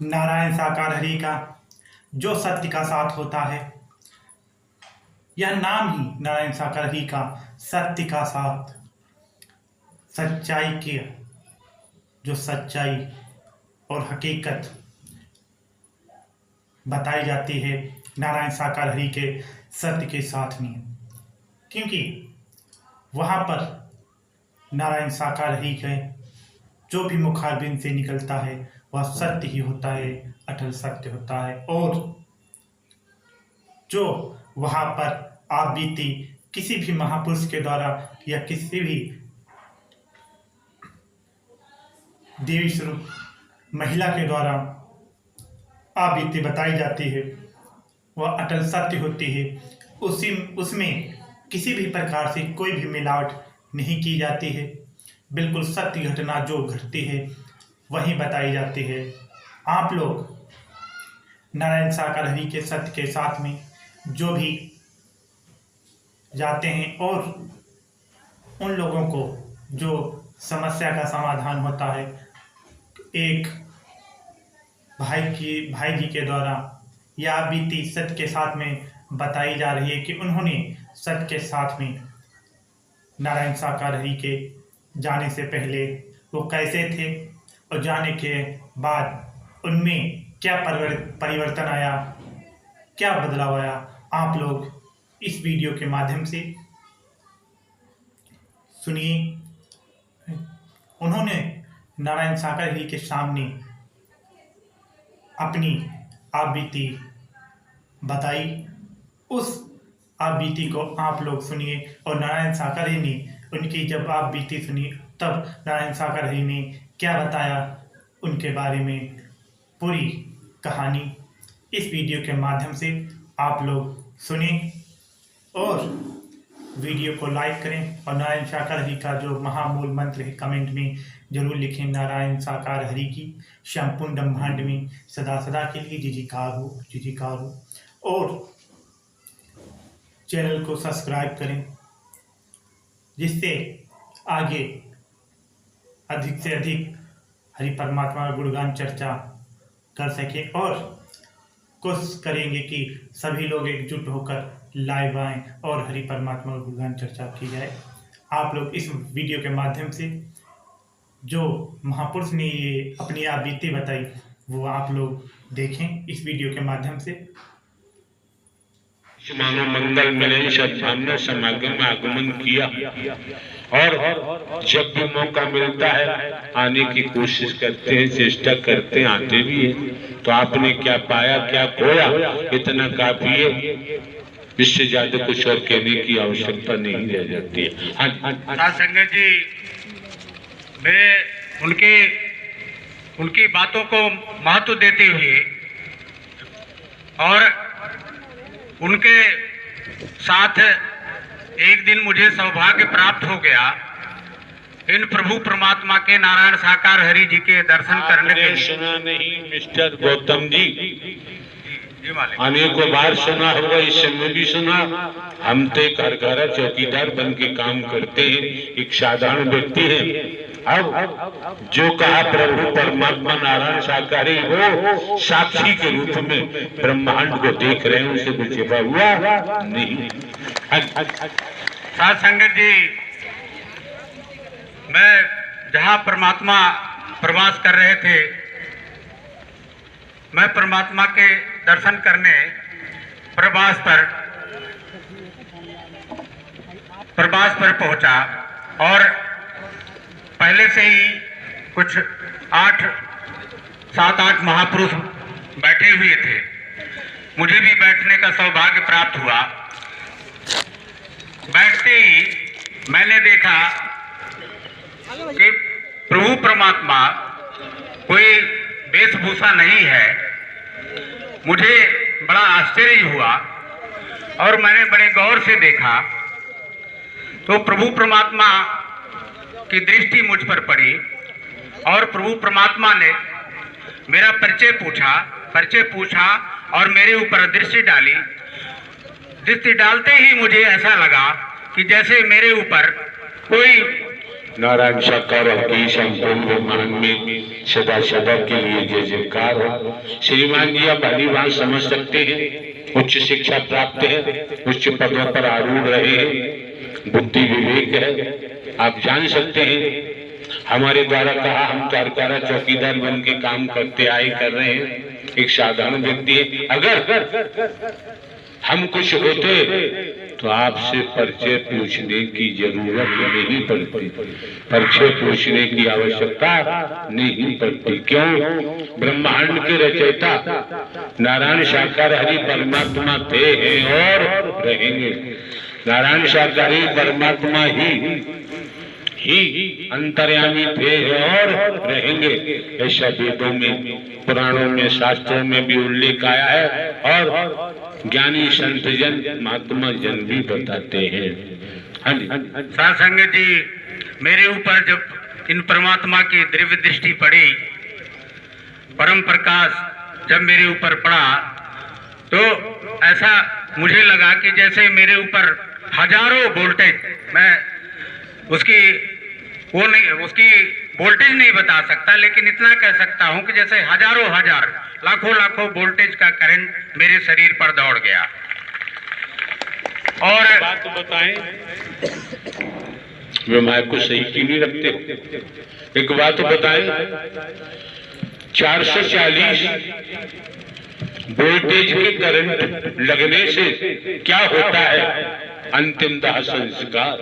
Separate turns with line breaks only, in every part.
नारायण साकार हरि का जो सत्य का साथ होता है। यह नाम ही नारायण साकार हरि का सत्य का साथ, सच्चाई की जो सच्चाई और हकीकत बताई जाती है नारायण साकार हरि के सत्य के साथ में, क्योंकि वहाँ पर नारायण साकार हरि के जो भी मुखारबिंद से निकलता है वह सत्य ही होता है, अटल सत्य होता है। और जो वहाँ पर आप बीती किसी भी महापुरुष के द्वारा या किसी भी देवी स्वरूप महिला के द्वारा आप बीती बताई जाती है वह अटल सत्य होती है। उसमें किसी भी प्रकार से कोई भी मिलावट नहीं की जाती है। बिल्कुल सत्य घटना जो घटती है वही बताई जाती है। आप लोग नारायण साकार हरि के सत्य के साथ में जो भी जाते हैं और उन लोगों को जो समस्या का समाधान होता है, एक भाई जी के द्वारा या बीती सत्य के साथ में बताई जा रही है कि उन्होंने सत्य के साथ में नारायण साकार हरि के जाने से पहले वो कैसे थे और जाने के बाद उनमें क्या परिवर्तन आया, क्या बदलाव आया। आप लोग इस वीडियो के माध्यम से सुनिए। उन्होंने नारायण साकार हरि के सामने अपनी आप बीती बताई, उस आप बीती को आप लोग सुनिए। और नारायण साकार हरि ने उनकी जब आप बीती सुनी तब नारायण साकार हरि ने क्या बताया उनके बारे में पूरी कहानी इस वीडियो के माध्यम से आप लोग सुने और वीडियो को लाइक करें। और नारायण साकार हरि का जो महामूल मंत्र है कमेंट में जरूर लिखें, नारायण साकार हरि की संपूर्ण ब्रह्मांड में सदा सदा के लिए जय जयकार हो। और चैनल को सब्सक्राइब करें जिससे आगे अधिक से अधिक हरि परमात्मा का गुणगान चर्चा कर सके। और कोशिश करेंगे कि सभी लोग एकजुट होकर लाइव आएं और हरि परमात्मा का गुणगान चर्चा की जाए। आप लोग इस वीडियो के माध्यम से जो महापुरुष ने ये अपनी आप बीती बताई वो आप लोग देखें इस वीडियो के माध्यम से।
मानो मंगल मिलन सद्भावना समागम में आगमन किया और जब भी मौका मिलता है आने की कोशिश करते हैं, चेष्टा करते हैं, आते भी हैं। तो आपने क्या पाया, क्या खोया, इतना काफी है। इससे ज्यादा कुछ और कहने की आवश्यकता नहीं रह जाती है।
हाँ संगत जी, मैं उनकी बातों को महत्व देते हुए और उनके साथ एक दिन मुझे सौभाग्य प्राप्त हो गया इन प्रभु परमात्मा के नारायण साकार हरि जी के दर्शन करने के लिए।
सुना नहीं मिस्टर गौतम जी, अनेकों बार सुना होगा, इस समय भी सुना। हम तो एक हरघरा चौकीदार बन के काम करते हैं, एक साधारण व्यक्ति हैं। अब जो कहा प्रभु परमात्मा नारायण साकारी हो साक्षी के रूप में ब्रह्मांड को देख रहे हैं, उसे कुछ छिपा हुआ नहीं।
साथ संगत जी, मैं जहाँ परमात्मा प्रवास कर रहे थे, मैं परमात्मा के दर्शन करने प्रवास पर पहुंचा और पहले से ही कुछ 7-8 महापुरुष बैठे हुए थे। मुझे भी बैठने का सौभाग्य प्राप्त हुआ। बैठते ही मैंने देखा कि प्रभु परमात्मा कोई वेशभूषा नहीं है। मुझे बड़ा आश्चर्य हुआ और मैंने बड़े गौर से देखा तो प्रभु परमात्मा की दृष्टि मुझ पर पड़ी और प्रभु परमात्मा ने मेरा परिचय पूछा और मेरे ऊपर दृष्टि डाली। दृष्टि डालते ही मुझे ऐसा लगा कि जैसे मेरे ऊपर कोई
नारायण साकार की संपूर्ण ब्रह्मांड में सदा सदा के लिए जय जयकार हो। श्रीमान जी आप भली बात समझ सकते हैं, उच्च शिक्षा प्राप्त है, उच्च पदों पर आरूढ़ रहे हैं, बुद्धि विवेक है, आप जान सकते हैं। हमारे द्वारा कहा हम कारकारा चौकीदार बन के काम करते आए कर रहे हैं, एक साधारण व्यक्ति है। अगर हम कुछ होते तो आपसे परिचय पूछने की जरूरत नहीं पड़ती, परिचय पूछने की आवश्यकता नहीं पड़ती। क्यों? ब्रह्मांड के रचयिता नारायण साकार हरि परमात्मा थे हैं और रहेंगे। नारायण साकार हरि परमात्मा ही अंतर्यामी थे और रहेंगे। ऐसा वेदों में, पुराणों में, शास्त्रों में भी उल्लेख आया है और ज्ञानी संत जन, महात्मा जन भी बताते हैं। हाँ जी
साध संगत जी, मेरे ऊपर जब इन परमात्मा की दिव्य दृष्टि पड़ी, परम प्रकाश जब मेरे ऊपर पड़ा, तो ऐसा मुझे लगा कि जैसे मेरे ऊपर हजारों वोल्टेज, मैं उसकी वोल्टेज नहीं बता सकता, लेकिन इतना कह सकता हूं कि जैसे हजारों हजार, लाखों लाखों वोल्टेज का करंट मेरे शरीर पर दौड़ गया। और
बात बताएं, वे माइक को सही क्यों नहीं रखते? एक बात बताएं, 440 वोल्टेज के करंट लगने से क्या होता है? अंतिम दाह संस्कार।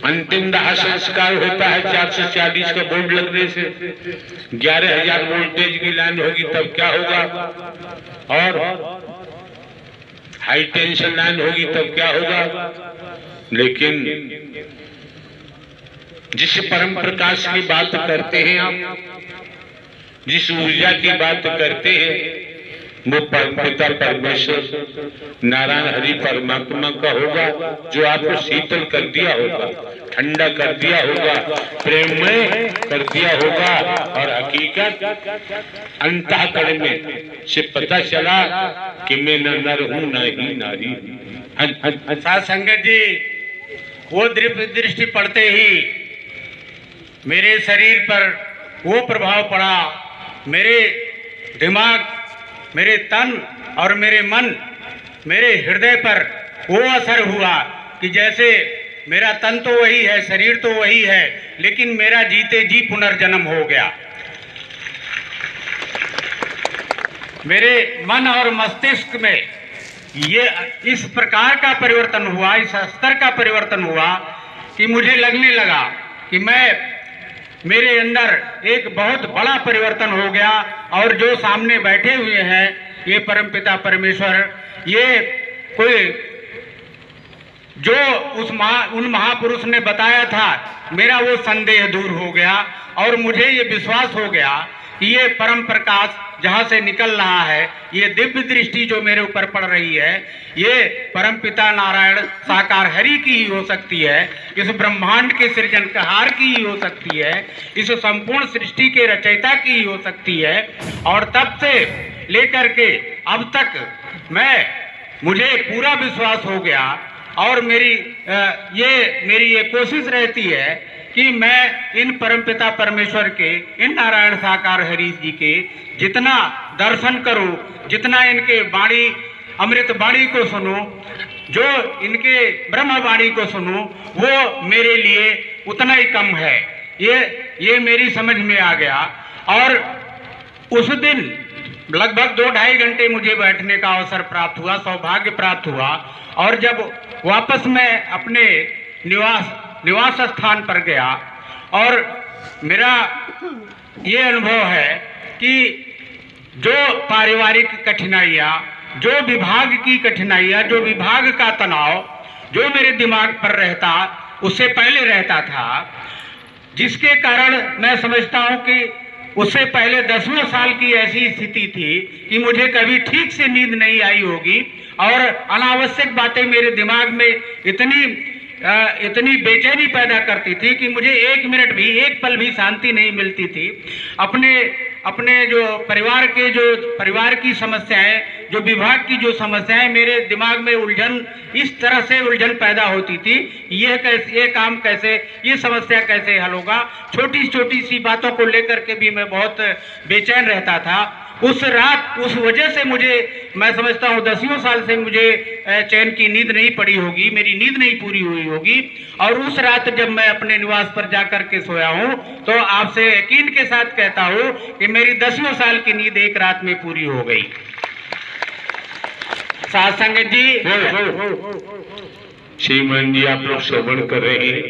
अंतिम दाह संस्कार होता है 440 का वोल्ट लगने से। 11,000 वोल्टेज की लाइन होगी तब क्या होगा? और हाई टेंशन लाइन होगी तब क्या होगा? लेकिन जिस परम प्रकाश की बात करते हैं आप, जिस ऊर्जा की बात करते हैं, वो पिता परमेश्वर नारायण हरि परमात्मा का होगा, जो आपको शीतल कर दिया होगा, ठंडा कर दिया होगा, प्रेममय कर दिया होगा। और हकीकत अंतःकरण में से पता चला कि मैं न नर हूं न ही नारी।
साध संगत जी, वो दिव्य दृष्टि पड़ते ही मेरे शरीर पर वो प्रभाव पड़ा, मेरे दिमाग, मेरे तन और मेरे मन, मेरे हृदय पर वो असर हुआ कि जैसे मेरा तन तो वही है, शरीर तो वही है, लेकिन मेरा जीते जी पुनर्जन्म हो गया। मेरे मन और मस्तिष्क में ये इस प्रकार का परिवर्तन हुआ, इस स्तर का परिवर्तन हुआ कि मुझे लगने लगा कि मेरे अंदर एक बहुत बड़ा परिवर्तन हो गया। और जो सामने बैठे हुए हैं ये परमपिता परमेश्वर, ये कोई जो उन महापुरुष ने बताया था, मेरा वो संदेह दूर हो गया और मुझे ये विश्वास हो गया कि ये परम प्रकाश जहाँ से निकल रहा है, ये दिव्य दृष्टि जो मेरे ऊपर पड़ रही है, ये परमपिता नारायण साकार हरि की ही हो सकती है, इस ब्रह्मांड के सृजनहार की ही हो सकती है, इस संपूर्ण सृष्टि के रचयिता की ही हो सकती है। और तब से लेकर के अब तक मुझे पूरा विश्वास हो गया और मेरी ये कोशिश रहती है कि मैं इन परमपिता परमेश्वर के, इन नारायण साकार हरि जी के जितना दर्शन करूं, जितना इनके वाणी, अमृत वाणी को सुनूं, जो इनके ब्रह्म वाणी को सुनूं, वो मेरे लिए उतना ही कम है। ये मेरी समझ में आ गया। और उस दिन लगभग 2-2.5 घंटे मुझे बैठने का अवसर प्राप्त हुआ, सौभाग्य प्राप्त हुआ। और जब वापस मैं अपने निवास स्थान पर गया और मेरा ये अनुभव है कि जो पारिवारिक कठिनाइयाँ, जो विभाग की कठिनाइयाँ, जो विभाग का तनाव जो मेरे दिमाग पर रहता, उससे पहले रहता था, जिसके कारण मैं समझता हूँ कि उससे पहले 10वें साल की ऐसी स्थिति थी कि मुझे कभी ठीक से नींद नहीं आई होगी और अनावश्यक बातें मेरे दिमाग में इतनी बेचैनी पैदा करती थी कि मुझे 1 मिनट भी, 1 पल भी शांति नहीं मिलती थी। अपने जो परिवार की समस्याएं जो विभाग की जो समस्याएं मेरे दिमाग में उलझन, इस तरह से उलझन पैदा होती थी, ये काम कैसे, ये समस्या कैसे हल होगा, छोटी छोटी सी बातों को लेकर के भी मैं बहुत बेचैन रहता था। उस रात, उस वजह से मुझे, मैं समझता हूँ 10 साल से मुझे चैन की नींद नहीं पड़ी होगी, मेरी नींद नहीं पूरी हुई होगी। और उस रात जब मैं अपने निवास पर जाकर के सोया हूँ तो आपसे यकीन के साथ कहता हूँ कि मेरी 10 साल की नींद एक रात में पूरी हो गई। साथ संगत जी,
श्रीमान जी, आप लोग श्रवण कर रहे हैं,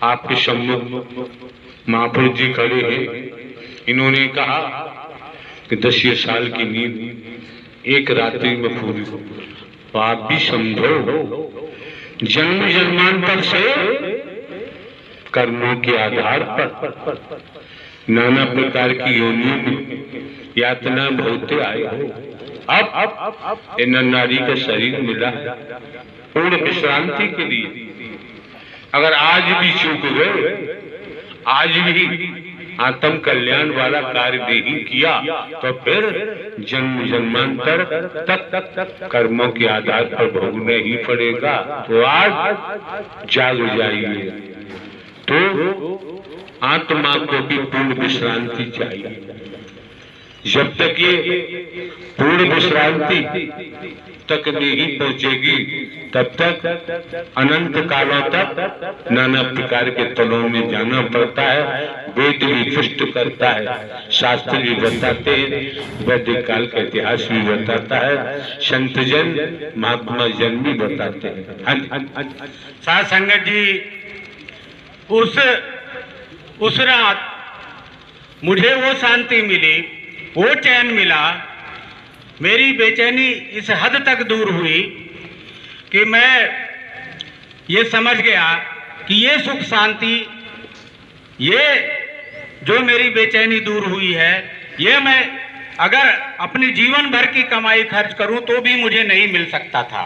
आपके सम्मुख महापुरुष जी खड़े हैं। इन्होंने कहा कि 10 साल की नींद एक रात्रि में पूरी हो। तो आप भी समझो, जन्म जन्मांतर से कर्मों के आधार पर नाना प्रकार की योनियों में यातना भोगते आए हो। अब इन नारी का शरीर मिला है पूर्ण विश्रांति के लिए। अगर आज भी चूक गए, आज भी आत्म कल्याण वाला कार्य नहीं किया, तो फिर जन्म जन्मांतर तक कर्मों के आधार पर भोगना ही पड़ेगा। तो आज जाग जाइए। तो आत्मा को भी पूर्ण विश्रांति चाहिए। जब तक ये पूर्ण विश्रांति तक नहीं पहुंचेगी, तब तक अनंत कालों तक नाना प्रकार के तलों में जाना पड़ता है। वेद भी पुष्ट करता है, शास्त्र भी बताते हैं, वैदिक काल का इतिहास भी बताता है, संत जन महात्मा जन भी बताते हैं।
साथ संगत जी, उस रात मुझे वो शांति मिली, वो चैन मिला, मेरी बेचैनी इस हद तक दूर हुई कि मैं ये समझ गया कि ये सुख शांति, ये जो मेरी बेचैनी दूर हुई है, ये मैं अगर अपने जीवन भर की कमाई खर्च करूं तो भी मुझे नहीं मिल सकता था।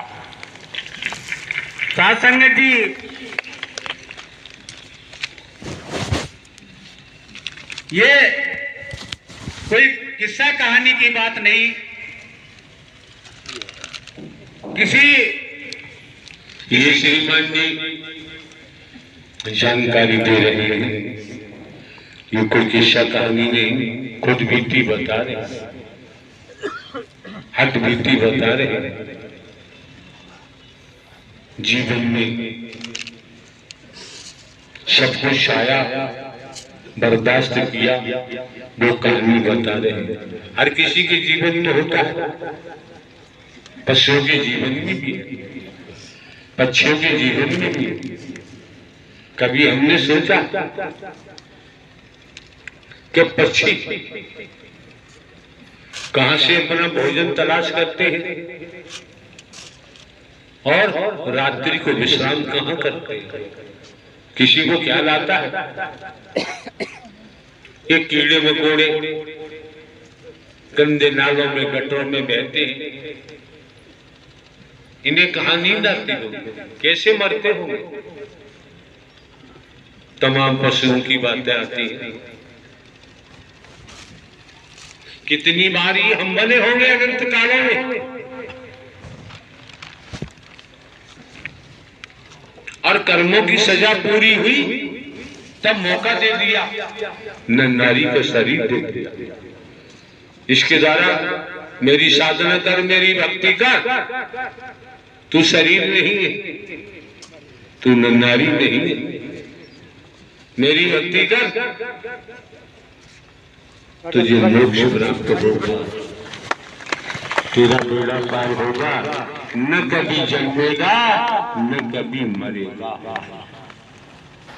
साथ संगत जी, ये कोई किस्सा कहानी की बात नहीं, किसी
ये श्रीमान जी जानकारी दे रहे हैं, ये कोई किस्सा कहानी नहीं, खुद बीती बता रहे, हद बीती बता रहे। जीवन में सब कुछ आया, बर्दाश्त किया, वो कहानी बता रहे हैं। हर किसी के जीवन में होता है, पशुओं के जीवन में भी, पक्षियों के जीवन में भी। कभी हमने सोचा कि पक्षी कहां से अपना भोजन तलाश करते हैं और रात्रि को विश्राम कहां करते हैं? किसी को ख्याल आता है? ये कीड़े मकोड़े गंदे नालों में, गटरों में बहते हैं, इन्हें कहां नींद आती होगी, कैसे मरते होंगे? तमाम पशुओं की बातें आती हैं। कितनी बार ये हम बने होंगे अनंत कालों में, और कर्मों की सजा पूरी हुई तब मौका दे दिया, न नारी का शरीर दे दिया। इसके द्वारा मेरी साधना कर, मेरी भक्ति कर, तू शरीर नहीं है, तू न नारी नहीं है, मेरी भक्ति कर, तुझे मोक्ष प्राप्त होगा, तेरा बेड़ा पार होगा, न कभी जन्मेगा न कभी मरेगा।